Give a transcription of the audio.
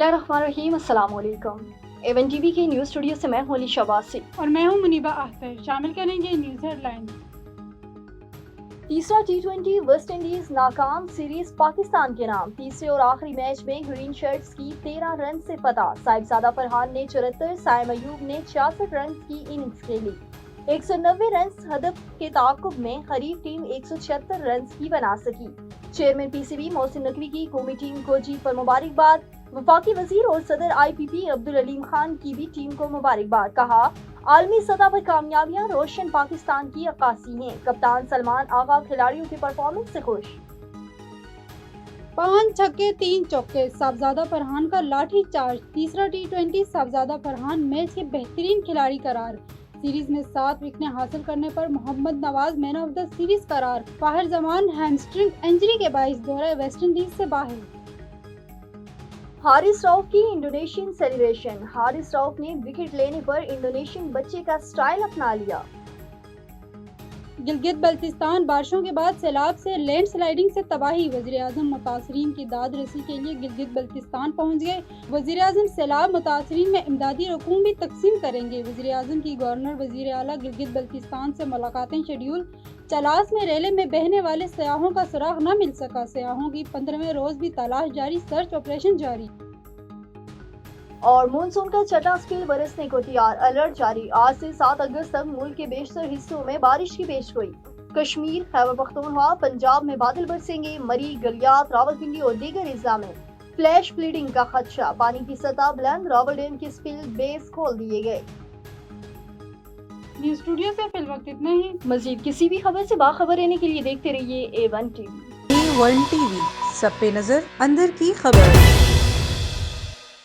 बिस्मिल्लाहिर्रहमानिर्रहीम, अस्सलाम वालेकुम। एवन टीवी के न्यूज़ स्टूडियो से मैं हूं अलीशा वासी और मैं हूं मुनीबा अख्तर। शामिल करेंगे न्यूज़ हेडलाइंस। तीसरा T20 वेस्ट इंडीज नाकाम, सीरीज पाकिस्तान के नाम। तीसरे और आखिरी मैच में ग्रीन शर्ट्स की 13 रन से फतह। साहिबजादा फरहान ने 74, साइम अयूब ने 66 रन की इनिंग्स खेली। 190 रन हदफ के ताक़ुब में खरीफ टीम 176 रन की बना सकी। चेयरमैन PCB मोहसिन नकवी की कौमी टीम को जीत पर मुबारकबाद। वफाकी वजीर और सदर IPP अब्दुल अलीम खान की भी टीम को मुबारकबाद। कहा, आलमी सतह पर कामयाबियां रोशन पाकिस्तान की अक्कासी हैं। कप्तान सलमान आगा खिलाड़ियों के परफॉर्मेंस से खुश। 5 छक्के 3 चौके, साहिबजादा फरहान का लाठी चार्ज। तीसरा T20 साहिबजादा फरहान मैच के बेहतरीन खिलाड़ी करार। सीरीज में 7 विकेटें हासिल करने पर Mohammad Nawaz man of the series करार। फाहिर जमान हैमस्ट्रिंग इंजरी के बाइस दौरे वेस्ट इंडीज से बाहर। हारिस रऊफ की इंडोनेशियन सेलिब्रेशन। हारिस रऊफ ने विकेट लेने पर इंडोनेशियन बच्चे का स्टाइल अपना लिया। गिलगित बल्तिस्तान बारिशों के बाद सैलाब से लैंड स्लाइडिंग से तबाही। वज़ीर-ए-आज़म मुतासरीन की दाद रसी के लिए गिलगित बल्तिस्तान पहुंच गए। वज़ीर-ए-आज़म सैलाब मुतासरीन में इमदादी रकूम भी तकसीम करेंगे। वज़ीर-ए-आज़म की गवर्नर वज़ीर आला गिलगित बल्तिस्तान से मुलाकातें शेड्यूल। चलास में रेले में बहने वाले सयाहों का सुराग न मिल सका। सयाहों की 15वें रोज भी तलाश जारी, सर्च ऑपरेशन जारी। और मानसून का छठा स्पेल बरसने को तैयार, अलर्ट जारी। आज से 7 अगस्त तक मुल्क के बेशतर हिस्सों में बारिश की पेशगोई। कश्मीर, खैबर पख्तूनख्वा, पंजाब में बादल बरसेंगे। मरी, गलियात, रावलपिंडी और दीगर अजला में फ्लैश फ्लडिंग का खदशा। पानी की सतह बुलंद, रावल डैम के स्पिल बेस खोल दिए गए। न्यूज़ स्टूडियो से फिल वक्त इतना ही। मजीद किसी भी खबर से बाखबर रहने के लिए देखते रहिए A1 TV। A1 TV, सब पे नजर, अंदर की खबर।